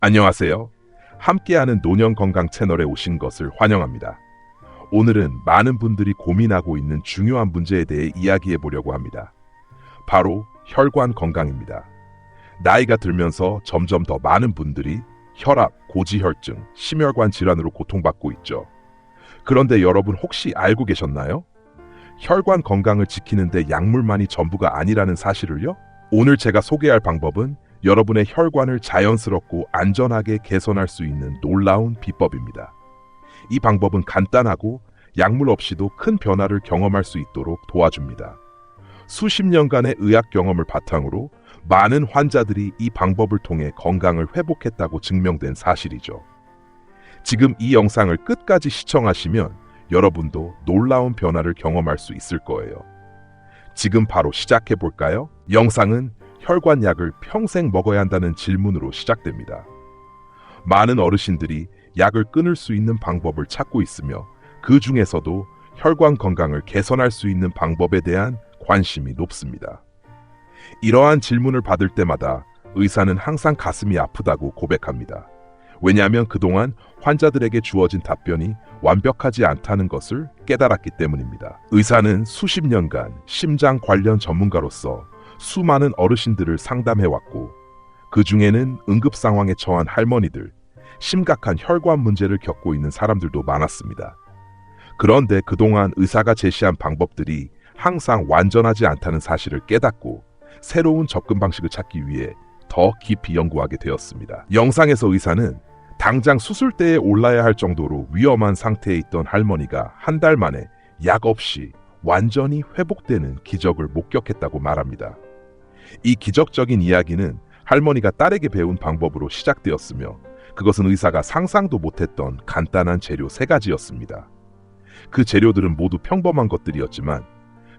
안녕하세요. 함께하는 노년 건강 채널에 오신 것을 환영합니다. 오늘은 많은 분들이 고민하고 있는 중요한 문제에 대해 이야기해 보려고 합니다. 바로 혈관 건강입니다. 나이가 들면서 점점 더 많은 분들이 혈압, 고지혈증, 심혈관 질환으로 고통받고 있죠. 그런데 여러분 혹시 알고 계셨나요? 혈관 건강을 지키는데 약물만이 전부가 아니라는 사실을요? 오늘 제가 소개할 방법은 여러분의 혈관을 자연스럽고 안전하게 개선할 수 있는 놀라운 비법입니다. 이 방법은 간단하고 약물 없이도 큰 변화를 경험할 수 있도록 도와줍니다. 수십 년간의 의학 경험을 바탕으로 많은 환자들이 이 방법을 통해 건강을 회복했다고 증명된 사실이죠. 지금 이 영상을 끝까지 시청하시면 여러분도 놀라운 변화를 경험할 수 있을 거예요. 지금 바로 시작해 볼까요? 영상은 혈관약을 평생 먹어야 한다는 질문으로 시작됩니다. 많은 어르신들이 약을 끊을 수 있는 방법을 찾고 있으며 그 중에서도 혈관 건강을 개선할 수 있는 방법에 대한 관심이 높습니다. 이러한 질문을 받을 때마다 의사는 항상 가슴이 아프다고 고백합니다. 왜냐하면 그동안 환자들에게 주어진 답변이 완벽하지 않다는 것을 깨달았기 때문입니다. 의사는 수십 년간 심장 관련 전문가로서 수많은 어르신들을 상담해왔고 그 중에는 응급 상황에 처한 할머니들, 심각한 혈관 문제를 겪고 있는 사람들도 많았습니다. 그런데 그동안 의사가 제시한 방법들이 항상 완전하지 않다는 사실을 깨닫고 새로운 접근 방식을 찾기 위해 더 깊이 연구하게 되었습니다. 영상에서 의사는 당장 수술대에 올라야 할 정도로 위험한 상태에 있던 할머니가 한 달 만에 약 없이 완전히 회복되는 기적을 목격했다고 말합니다. 이 기적적인 이야기는 할머니가 딸에게 배운 방법으로 시작되었으며 그것은 의사가 상상도 못했던 간단한 재료 3가지였습니다. 그 재료들은 모두 평범한 것들이었지만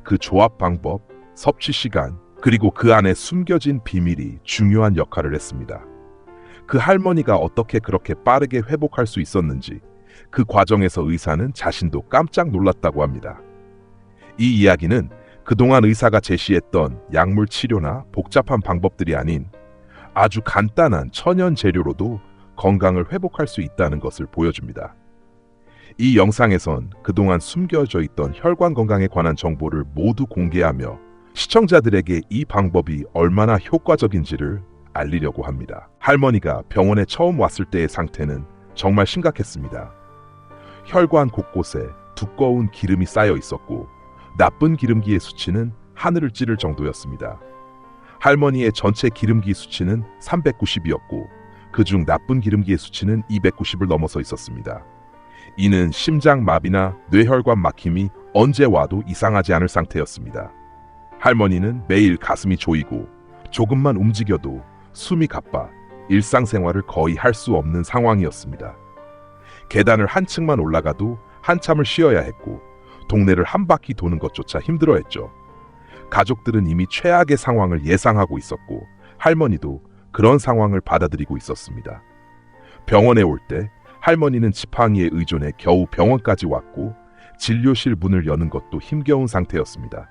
그 조합 방법, 섭취 시간, 그리고 그 안에 숨겨진 비밀이 중요한 역할을 했습니다. 그 할머니가 어떻게 그렇게 빠르게 회복할 수 있었는지 그 과정에서 의사는 자신도 깜짝 놀랐다고 합니다. 이 이야기는 그동안 의사가 제시했던 약물 치료나 복잡한 방법들이 아닌 아주 간단한 천연 재료로도 건강을 회복할 수 있다는 것을 보여줍니다. 이 영상에선 그동안 숨겨져 있던 혈관 건강에 관한 정보를 모두 공개하며 시청자들에게 이 방법이 얼마나 효과적인지를 알리려고 합니다. 할머니가 병원에 처음 왔을 때의 상태는 정말 심각했습니다. 혈관 곳곳에 두꺼운 기름이 쌓여 있었고 나쁜 기름기의 수치는 하늘을 찌를 정도였습니다. 할머니의 전체 기름기 수치는 390이었고 그중 나쁜 기름기의 수치는 290을 넘어서 있었습니다. 이는 심장마비나 뇌혈관 막힘이 언제 와도 이상하지 않을 상태였습니다. 할머니는 매일 가슴이 조이고 조금만 움직여도 숨이 가빠 일상생활을 거의 할 수 없는 상황이었습니다. 계단을 한 층만 올라가도 한참을 쉬어야 했고 동네를 한 바퀴 도는 것조차 힘들어했죠. 가족들은 이미 최악의 상황을 예상하고 있었고 할머니도 그런 상황을 받아들이고 있었습니다. 병원에 올 때 할머니는 지팡이에 의존해 겨우 병원까지 왔고 진료실 문을 여는 것도 힘겨운 상태였습니다.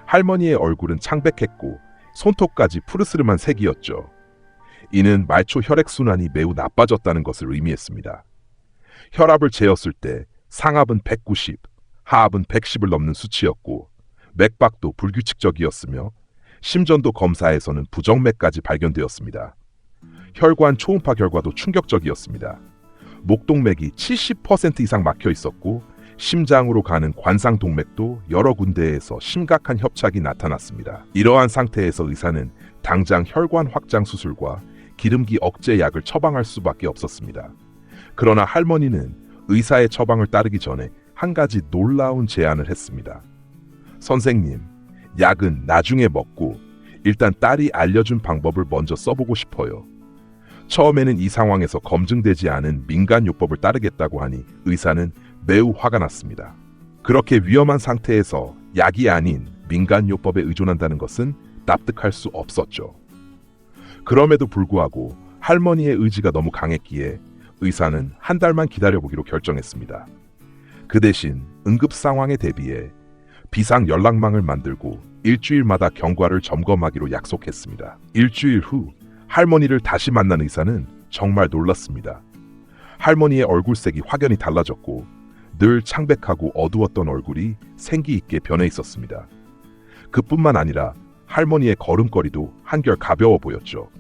할머니의 얼굴은 창백했고 손톱까지 푸르스름한 색이었죠. 이는 말초 혈액순환이 매우 나빠졌다는 것을 의미했습니다. 혈압을 재었을 때 상압은 190, 하압은 110을 넘는 수치였고 맥박도 불규칙적이었으며 심전도 검사에서는 부정맥까지 발견되었습니다. 혈관 초음파 결과도 충격적이었습니다. 목동맥이 70% 이상 막혀 있었고 심장으로 가는 관상동맥도 여러 군데에서 심각한 협착이 나타났습니다. 이러한 상태에서 의사는 당장 혈관 확장 수술과 기름기 억제 약을 처방할 수밖에 없었습니다. 그러나 할머니는 의사의 처방을 따르기 전에 한 가지 놀라운 제안을 했습니다. 선생님, 약은 나중에 먹고 일단 딸이 알려준 방법을 먼저 써보고 싶어요. 처음에는 이 상황에서 검증되지 않은 민간요법을 따르겠다고 하니 의사는 매우 화가 났습니다. 그렇게 위험한 상태에서 약이 아닌 민간요법에 의존한다는 것은 납득할 수 없었죠. 그럼에도 불구하고 할머니의 의지가 너무 강했기에 의사는 한 달만 기다려보기로 결정했습니다. 그 대신 응급 상황에 대비해 비상 연락망을 만들고 일주일마다 경과를 점검하기로 약속했습니다. 일주일 후 할머니를 다시 만난 의사는 정말 놀랐습니다. 할머니의 얼굴색이 확연히 달라졌고 늘 창백하고 어두웠던 얼굴이 생기 있게 변해 있었습니다. 그뿐만 아니라 할머니의 걸음걸이도 한결 가벼워 보였죠.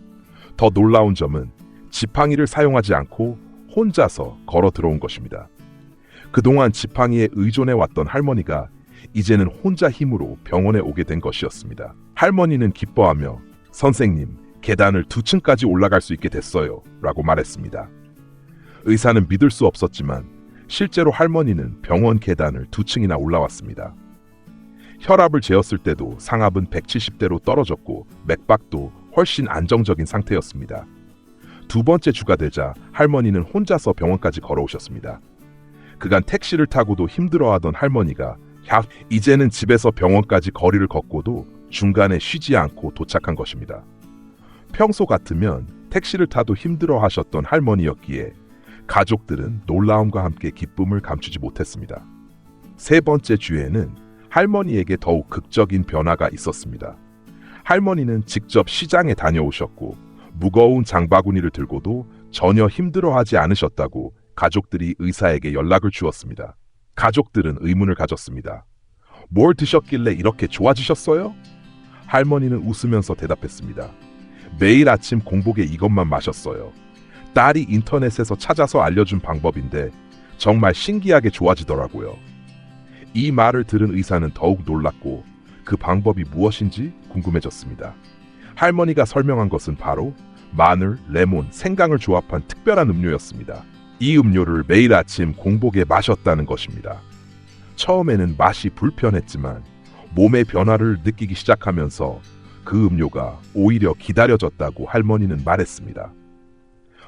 더 놀라운 점은 지팡이를 사용하지 않고 혼자서 걸어 들어온 것입니다. 그동안 지팡이에 의존해 왔던 할머니가 이제는 혼자 힘으로 병원에 오게 된 것이었습니다. 할머니는 기뻐하며 선생님, 계단을 2층까지 올라갈 수 있게 됐어요 라고 말했습니다. 의사는 믿을 수 없었지만 실제로 할머니는 병원 계단을 2층이나 올라왔습니다. 혈압을 재었을 때도 상압은 170대로 떨어졌고 맥박도 훨씬 안정적인 상태였습니다. 2번째 주가 되자 할머니는 혼자서 병원까지 걸어오셨습니다. 그간 택시를 타고도 힘들어하던 할머니가 이제는 집에서 병원까지 거리를 걷고도 중간에 쉬지 않고 도착한 것입니다. 평소 같으면 택시를 타도 힘들어하셨던 할머니였기에 가족들은 놀라움과 함께 기쁨을 감추지 못했습니다. 3번째 주에는 할머니에게 더욱 극적인 변화가 있었습니다. 할머니는 직접 시장에 다녀오셨고 무거운 장바구니를 들고도 전혀 힘들어하지 않으셨다고 가족들이 의사에게 연락을 주었습니다. 가족들은 의문을 가졌습니다. 뭘 드셨길래 이렇게 좋아지셨어요? 할머니는 웃으면서 대답했습니다. 매일 아침 공복에 이것만 마셨어요. 딸이 인터넷에서 찾아서 알려준 방법인데 정말 신기하게 좋아지더라고요. 이 말을 들은 의사는 더욱 놀랐고 그 방법이 무엇인지 궁금해졌습니다. 할머니가 설명한 것은 바로 마늘, 레몬, 생강을 조합한 특별한 음료였습니다. 이 음료를 매일 아침 공복에 마셨다는 것입니다. 처음에는 맛이 불편했지만 몸의 변화를 느끼기 시작하면서 그 음료가 오히려 기다려졌다고 할머니는 말했습니다.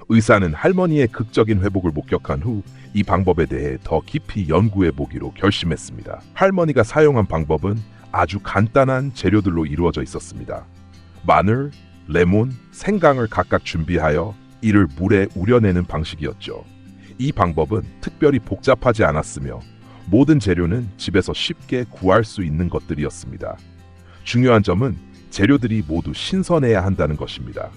의사는 할머니의 극적인 회복을 목격한 후 이 방법에 대해 더 깊이 연구해 보기로 결심했습니다. 할머니가 사용한 방법은 아주 간단한 재료들로 이루어져 있었습니다. 마늘, 레몬, 생강을 각각 준비하여 이를 물에 우려내는 방식이었죠. 이 방법은 특별히 복잡하지 않았으며 모든 재료는 집에서 쉽게 구할 수 있는 것들이었습니다. 중요한 점은 재료들이 모두 신선해야 한다는 것입니다.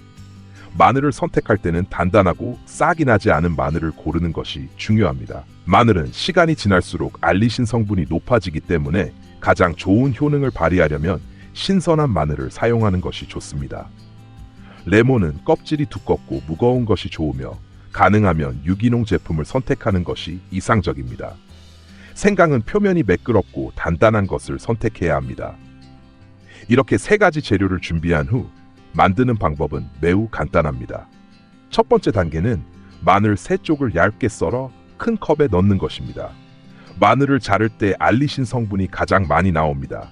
마늘을 선택할 때는 단단하고 싹이 나지 않은 마늘을 고르는 것이 중요합니다. 마늘은 시간이 지날수록 알리신 성분이 높아지기 때문에 가장 좋은 효능을 발휘하려면 신선한 마늘을 사용하는 것이 좋습니다. 레몬은 껍질이 두껍고 무거운 것이 좋으며 가능하면 유기농 제품을 선택하는 것이 이상적입니다. 생강은 표면이 매끄럽고 단단한 것을 선택해야 합니다. 이렇게 3가지 재료를 준비한 후 만드는 방법은 매우 간단합니다. 첫 번째 단계는 마늘 3쪽을 얇게 썰어 큰 컵에 넣는 것입니다. 마늘을 자를 때 알리신 성분이 가장 많이 나옵니다.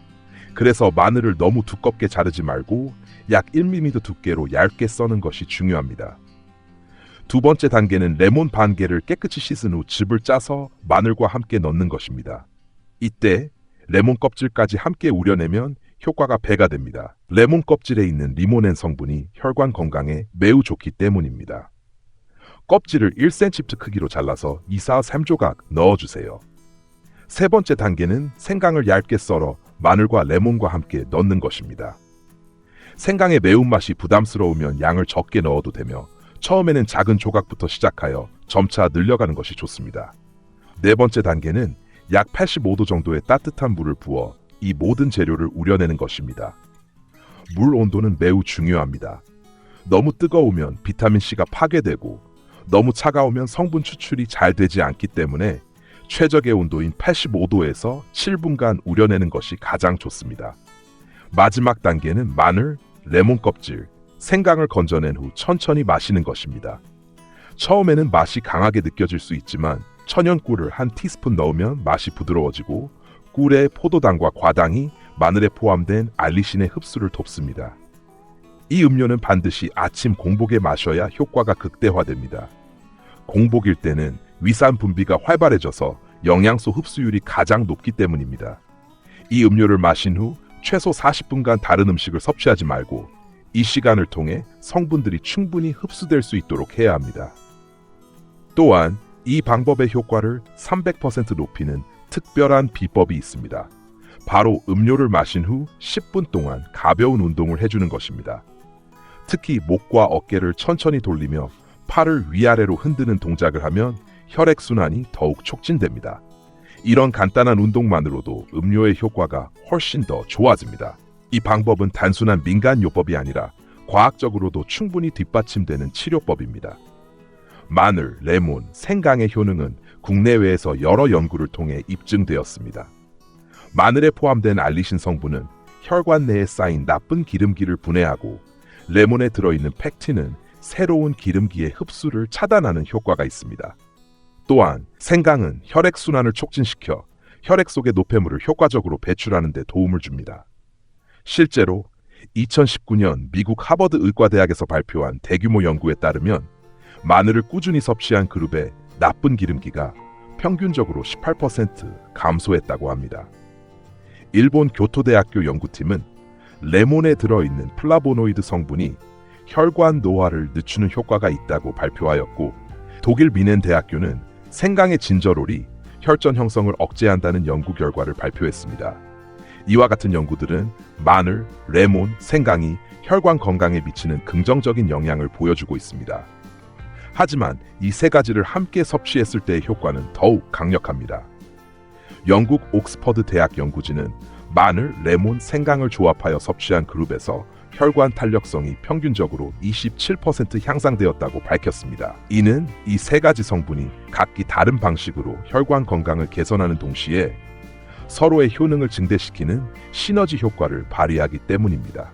그래서 마늘을 너무 두껍게 자르지 말고 약 1mm 두께로 얇게 써는 것이 중요합니다. 2번째 단계는 레몬 반 개를 깨끗이 씻은 후 즙을 짜서 마늘과 함께 넣는 것입니다. 이때 레몬 껍질까지 함께 우려내면 효과가 배가 됩니다. 레몬 껍질에 있는 리모넨 성분이 혈관 건강에 매우 좋기 때문입니다. 껍질을 1cm 크기로 잘라서 3조각 넣어주세요. 3번째 단계는 생강을 얇게 썰어 마늘과 레몬과 함께 넣는 것입니다. 생강의 매운맛이 부담스러우면 양을 적게 넣어도 되며 처음에는 작은 조각부터 시작하여 점차 늘려가는 것이 좋습니다. 4번째 단계는 약 85도 정도의 따뜻한 물을 부어 이 모든 재료를 우려내는 것입니다. 물 온도는 매우 중요합니다. 너무 뜨거우면 비타민C가 파괴되고 너무 차가우면 성분 추출이 잘 되지 않기 때문에 최적의 온도인 85도에서 7분간 우려내는 것이 가장 좋습니다. 마지막 단계는 마늘, 레몬 껍질, 생강을 건져낸 후 천천히 마시는 것입니다. 처음에는 맛이 강하게 느껴질 수 있지만 천연꿀을 한 티스푼 넣으면 맛이 부드러워지고 꿀에 포도당과 과당이 마늘에 포함된 알리신의 흡수를 돕습니다. 이 음료는 반드시 아침 공복에 마셔야 효과가 극대화됩니다. 공복일 때는 위산 분비가 활발해져서 영양소 흡수율이 가장 높기 때문입니다. 이 음료를 마신 후 최소 40분간 다른 음식을 섭취하지 말고 이 시간을 통해 성분들이 충분히 흡수될 수 있도록 해야 합니다. 또한 이 방법의 효과를 300% 높이는 특별한 비법이 있습니다. 바로 음료를 마신 후 10분 동안 가벼운 운동을 해주는 것입니다. 특히 목과 어깨를 천천히 돌리며 팔을 위아래로 흔드는 동작을 하면 혈액순환이 더욱 촉진됩니다. 이런 간단한 운동만으로도 음료의 효과가 훨씬 더 좋아집니다. 이 방법은 단순한 민간요법이 아니라 과학적으로도 충분히 뒷받침되는 치료법입니다. 마늘, 레몬, 생강의 효능은 국내외에서 여러 연구를 통해 입증되었습니다. 마늘에 포함된 알리신 성분은 혈관 내에 쌓인 나쁜 기름기를 분해하고, 레몬에 들어있는 펙틴은 새로운 기름기의 흡수를 차단하는 효과가 있습니다. 또한 생강은 혈액순환을 촉진시켜 혈액 속의 노폐물을 효과적으로 배출하는 데 도움을 줍니다. 실제로 2019년 미국 하버드 의과대학에서 발표한 대규모 연구에 따르면 마늘을 꾸준히 섭취한 그룹의 나쁜 기름기가 평균적으로 18% 감소했다고 합니다. 일본 교토대학교 연구팀은 레몬에 들어있는 플라보노이드 성분이 혈관 노화를 늦추는 효과가 있다고 발표하였고, 독일 미넨 대학교는 생강의 진저롤이 혈전 형성을 억제한다는 연구 결과를 발표했습니다. 이와 같은 연구들은 마늘, 레몬, 생강이 혈관 건강에 미치는 긍정적인 영향을 보여주고 있습니다. 하지만 이 세 가지를 함께 섭취했을 때의 효과는 더욱 강력합니다. 영국 옥스퍼드 대학 연구진은 마늘, 레몬, 생강을 조합하여 섭취한 그룹에서 혈관 탄력성이 평균적으로 27% 향상되었다고 밝혔습니다. 이는 이 세 가지 성분이 각기 다른 방식으로 혈관 건강을 개선하는 동시에 서로의 효능을 증대시키는 시너지 효과를 발휘하기 때문입니다.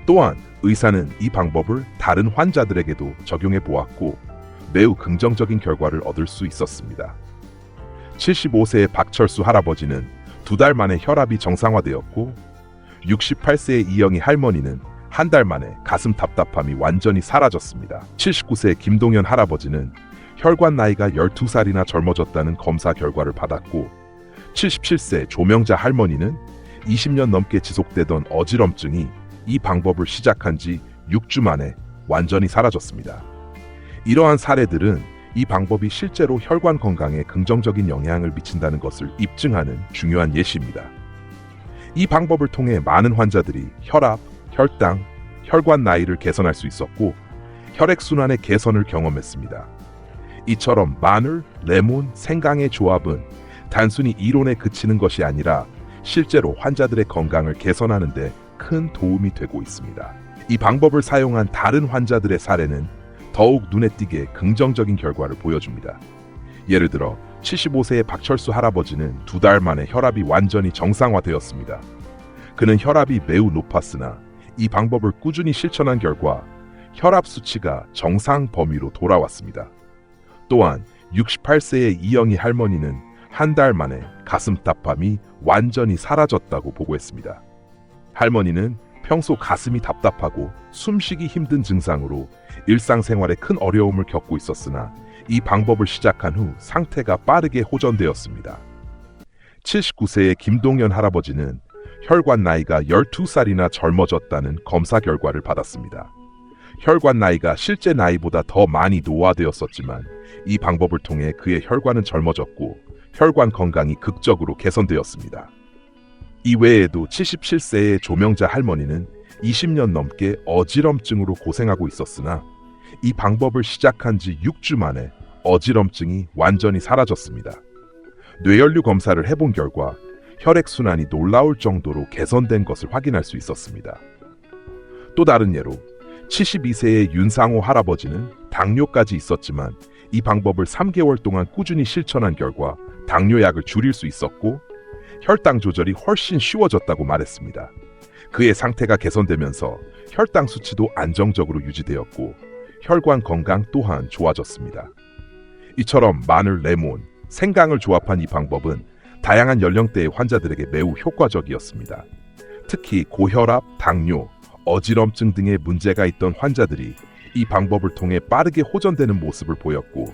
또한 의사는 이 방법을 다른 환자들에게도 적용해 보았고, 매우 긍정적인 결과를 얻을 수 있었습니다. 75세의 박철수 할아버지는 2달 만에 혈압이 정상화되었고, 68세의 이영희 할머니는 한 달 만에 가슴 답답함이 완전히 사라졌습니다. 79세의 김동현 할아버지는 혈관 나이가 12살이나 젊어졌다는 검사 결과를 받았고, 77세 조명자 할머니는 20년 넘게 지속되던 어지럼증이 이 방법을 시작한 지 6주 만에 완전히 사라졌습니다. 이러한 사례들은 이 방법이 실제로 혈관 건강에 긍정적인 영향을 미친다는 것을 입증하는 중요한 예시입니다. 이 방법을 통해 많은 환자들이 혈압, 혈당, 혈관 나이를 개선할 수 있었고, 혈액순환의 개선을 경험했습니다. 이처럼 마늘, 레몬, 생강의 조합은 단순히 이론에 그치는 것이 아니라 실제로 환자들의 건강을 개선하는 데 큰 도움이 되고 있습니다. 이 방법을 사용한 다른 환자들의 사례는 더욱 눈에 띄게 긍정적인 결과를 보여줍니다. 예를 들어 75세의 박철수 할아버지는 2달 만에 혈압이 완전히 정상화되었습니다. 그는 혈압이 매우 높았으나 이 방법을 꾸준히 실천한 결과 혈압 수치가 정상 범위로 돌아왔습니다. 또한 68세의 이영희 할머니는 한 달 만에 가슴 답함이 완전히 사라졌다고 보고했습니다. 할머니는 평소 가슴이 답답하고 숨쉬기 힘든 증상으로 일상생활에 큰 어려움을 겪고 있었으나 이 방법을 시작한 후 상태가 빠르게 호전되었습니다. 79세의 김동현 할아버지는 혈관 나이가 12살이나 젊어졌다는 검사 결과를 받았습니다. 혈관 나이가 실제 나이보다 더 많이 노화되었었지만 이 방법을 통해 그의 혈관은 젊어졌고 혈관 건강이 극적으로 개선되었습니다. 이외에도 77세의 조명자 할머니는 20년 넘게 어지럼증으로 고생하고 있었으나 이 방법을 시작한 지 6주 만에 어지럼증이 완전히 사라졌습니다. 뇌혈류 검사를 해본 결과 혈액순환이 놀라울 정도로 개선된 것을 확인할 수 있었습니다. 또 다른 예로 72세의 윤상호 할아버지는 당뇨까지 있었지만 이 방법을 3개월 동안 꾸준히 실천한 결과 당뇨약을 줄일 수 있었고 혈당 조절이 훨씬 쉬워졌다고 말했습니다. 그의 상태가 개선되면서 혈당 수치도 안정적으로 유지되었고 혈관 건강 또한 좋아졌습니다. 이처럼 마늘, 레몬, 생강을 조합한 이 방법은 다양한 연령대의 환자들에게 매우 효과적이었습니다. 특히 고혈압, 당뇨, 어지럼증 등의 문제가 있던 환자들이 이 방법을 통해 빠르게 호전되는 모습을 보였고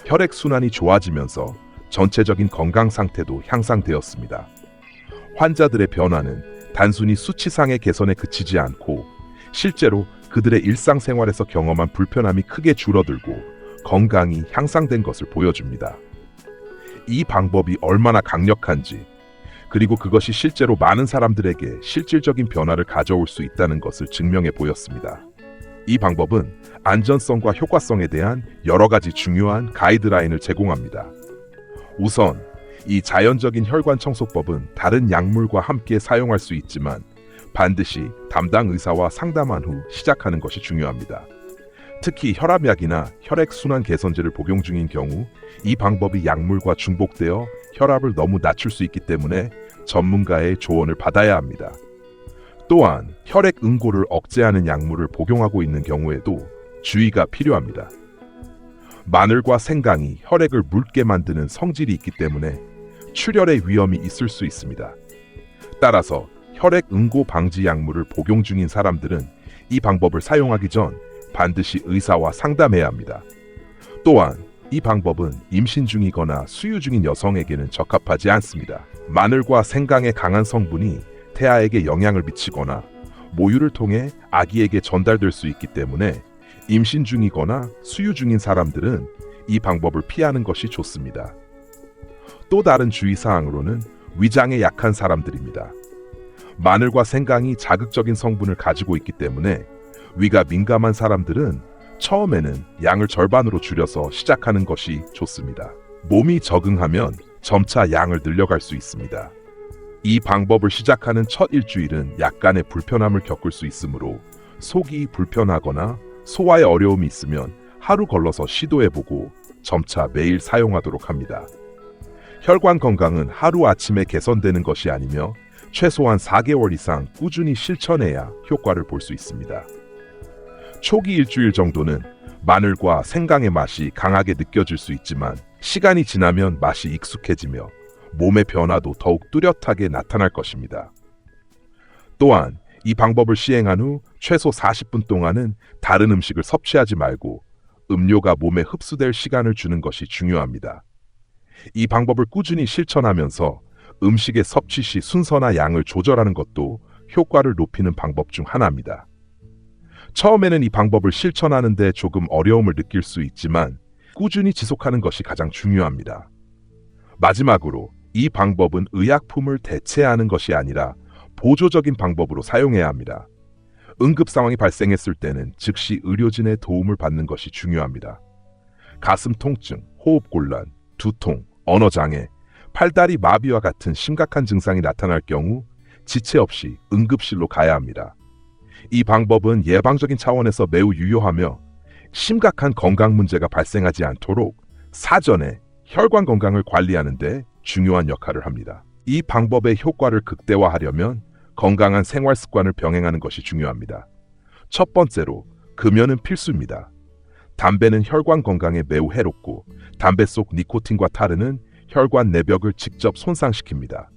혈액순환이 좋아지면서 전체적인 건강 상태도 향상되었습니다. 환자들의 변화는 단순히 수치상의 개선에 그치지 않고 실제로 그들의 일상생활에서 경험한 불편함이 크게 줄어들고 건강이 향상된 것을 보여줍니다. 이 방법이 얼마나 강력한지, 그리고 그것이 실제로 많은 사람들에게 실질적인 변화를 가져올 수 있다는 것을 증명해 보였습니다. 이 방법은 안전성과 효과성에 대한 여러 가지 중요한 가이드라인을 제공합니다. 우선 이 자연적인 혈관 청소법은 다른 약물과 함께 사용할 수 있지만 반드시 담당 의사와 상담한 후 시작하는 것이 중요합니다. 특히 혈압약이나 혈액순환 개선제를 복용 중인 경우 이 방법이 약물과 중복되어 혈압을 너무 낮출 수 있기 때문에 전문가의 조언을 받아야 합니다. 또한 혈액 응고를 억제하는 약물을 복용하고 있는 경우에도 주의가 필요합니다. 마늘과 생강이 혈액을 묽게 만드는 성질이 있기 때문에 출혈의 위험이 있을 수 있습니다. 따라서 혈액 응고 방지 약물을 복용 중인 사람들은 이 방법을 사용하기 전 반드시 의사와 상담해야 합니다. 또한 이 방법은 임신 중이거나 수유 중인 여성에게는 적합하지 않습니다. 마늘과 생강의 강한 성분이 태아에게 영향을 미치거나 모유를 통해 아기에게 전달될 수 있기 때문에 임신 중이거나 수유 중인 사람들은 이 방법을 피하는 것이 좋습니다. 또 다른 주의사항으로는 위장에 약한 사람들입니다. 마늘과 생강이 자극적인 성분을 가지고 있기 때문에 위가 민감한 사람들은 처음에는 양을 절반으로 줄여서 시작하는 것이 좋습니다. 몸이 적응하면 점차 양을 늘려갈 수 있습니다. 이 방법을 시작하는 첫 일주일은 약간의 불편함을 겪을 수 있으므로 속이 불편하거나 소화에 어려움이 있으면 하루 걸러서 시도해보고 점차 매일 사용하도록 합니다. 혈관 건강은 하루아침에 개선되는 것이 아니며 최소한 4개월 이상 꾸준히 실천해야 효과를 볼 수 있습니다. 초기 일주일 정도는 마늘과 생강의 맛이 강하게 느껴질 수 있지만 시간이 지나면 맛이 익숙해지며 몸의 변화도 더욱 뚜렷하게 나타날 것입니다. 또한 이 방법을 시행한 후 최소 40분 동안은 다른 음식을 섭취하지 말고 음료가 몸에 흡수될 시간을 주는 것이 중요합니다. 이 방법을 꾸준히 실천하면서 음식의 섭취 시 순서나 양을 조절하는 것도 효과를 높이는 방법 중 하나입니다. 처음에는 이 방법을 실천하는 데 조금 어려움을 느낄 수 있지만 꾸준히 지속하는 것이 가장 중요합니다. 마지막으로 이 방법은 의약품을 대체하는 것이 아니라 보조적인 방법으로 사용해야 합니다. 응급 상황이 발생했을 때는 즉시 의료진의 도움을 받는 것이 중요합니다. 가슴 통증, 호흡곤란, 두통, 언어장애, 팔다리 마비와 같은 심각한 증상이 나타날 경우 지체 없이 응급실로 가야 합니다. 이 방법은 예방적인 차원에서 매우 유효하며 심각한 건강 문제가 발생하지 않도록 사전에 혈관 건강을 관리하는 데 중요한 역할을 합니다. 이 방법의 효과를 극대화하려면 건강한 생활 습관을 병행하는 것이 중요합니다. 첫 번째로 금연은 필수입니다. 담배는 혈관 건강에 매우 해롭고 담배 속 니코틴과 타르는 혈관 내벽을 직접 손상시킵니다.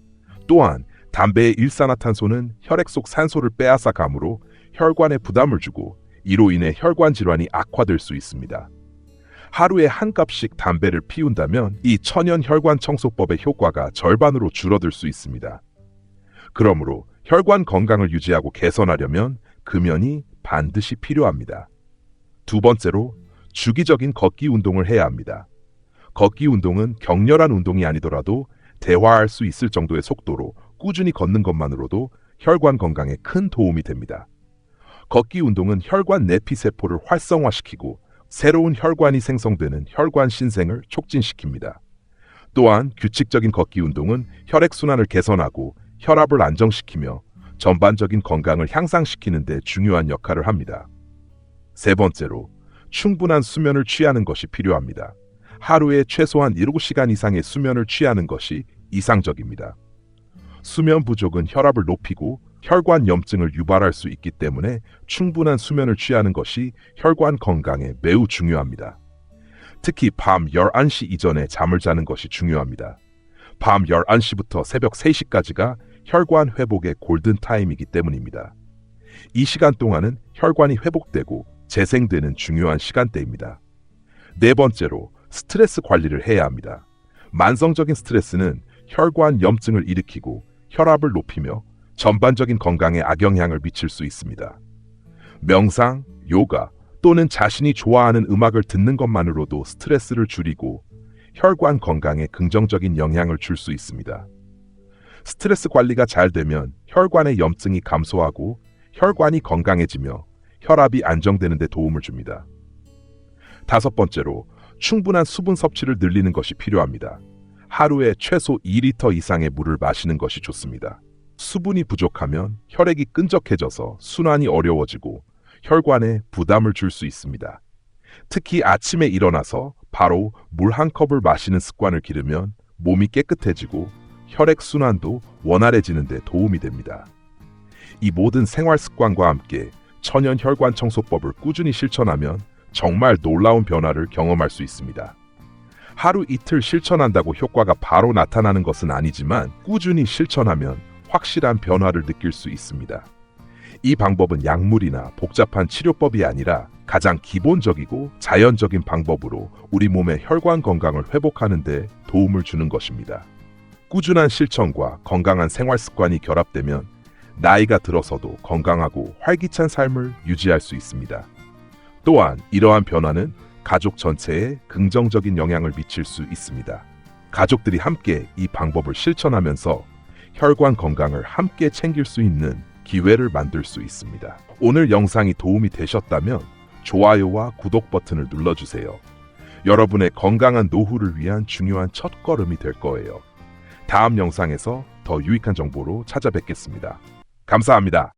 또한 담배의 일산화탄소는 혈액 속 산소를 빼앗아 가므로 혈관에 부담을 주고 이로 인해 혈관 질환이 악화될 수 있습니다. 하루에 한 갑씩 담배를 피운다면 이 천연 혈관 청소법의 효과가 절반으로 줄어들 수 있습니다. 그러므로 혈관 건강을 유지하고 개선하려면 금연이 반드시 필요합니다. 두 번째로 주기적인 걷기 운동을 해야 합니다. 걷기 운동은 격렬한 운동이 아니더라도 대화할 수 있을 정도의 속도로 꾸준히 걷는 것만으로도 혈관 건강에 큰 도움이 됩니다. 걷기 운동은 혈관 내피세포를 활성화시키고 새로운 혈관이 생성되는 혈관 신생을 촉진시킵니다. 또한 규칙적인 걷기 운동은 혈액순환을 개선하고 혈압을 안정시키며 전반적인 건강을 향상시키는 데 중요한 역할을 합니다. 세 번째로 충분한 수면을 취하는 것이 필요합니다. 하루에 최소한 7시간 이상의 수면을 취하는 것이 이상적입니다. 수면 부족은 혈압을 높이고 혈관 염증을 유발할 수 있기 때문에 충분한 수면을 취하는 것이 혈관 건강에 매우 중요합니다. 특히 밤 11시 이전에 잠을 자는 것이 중요합니다. 밤 11시부터 새벽 3시까지가 혈관 회복의 골든타임이기 때문입니다. 이 시간 동안은 혈관이 회복되고 재생되는 중요한 시간대입니다. 네 번째로 스트레스 관리를 해야 합니다. 만성적인 스트레스는 혈관 염증을 일으키고 혈압을 높이며 전반적인 건강에 악영향을 미칠 수 있습니다. 명상, 요가 또는 자신이 좋아하는 음악을 듣는 것만으로도 스트레스를 줄이고 혈관 건강에 긍정적인 영향을 줄 수 있습니다. 스트레스 관리가 잘 되면 혈관의 염증이 감소하고 혈관이 건강해지며 혈압이 안정되는 데 도움을 줍니다. 다섯 번째로, 충분한 수분 섭취를 늘리는 것이 필요합니다. 하루에 최소 2리터 이상의 물을 마시는 것이 좋습니다. 수분이 부족하면 혈액이 끈적해져서 순환이 어려워지고 혈관에 부담을 줄 수 있습니다. 특히 아침에 일어나서 바로 물 한 컵을 마시는 습관을 기르면 몸이 깨끗해지고 혈액 순환도 원활해지는 데 도움이 됩니다. 이 모든 생활 습관과 함께 천연 혈관 청소법을 꾸준히 실천하면 정말 놀라운 변화를 경험할 수 있습니다. 하루 이틀 실천한다고 효과가 바로 나타나는 것은 아니지만 꾸준히 실천하면 확실한 변화를 느낄 수 있습니다. 이 방법은 약물이나 복잡한 치료법이 아니라 가장 기본적이고 자연적인 방법으로 우리 몸의 혈관 건강을 회복하는 데 도움을 주는 것입니다. 꾸준한 실천과 건강한 생활 습관이 결합되면 나이가 들어서도 건강하고 활기찬 삶을 유지할 수 있습니다. 또한 이러한 변화는 가족 전체에 긍정적인 영향을 미칠 수 있습니다. 가족들이 함께 이 방법을 실천하면서 혈관 건강을 함께 챙길 수 있는 기회를 만들 수 있습니다. 오늘 영상이 도움이 되셨다면 좋아요와 구독 버튼을 눌러주세요. 여러분의 건강한 노후를 위한 중요한 첫걸음이 될 거예요. 다음 영상에서 더 유익한 정보로 찾아뵙겠습니다. 감사합니다.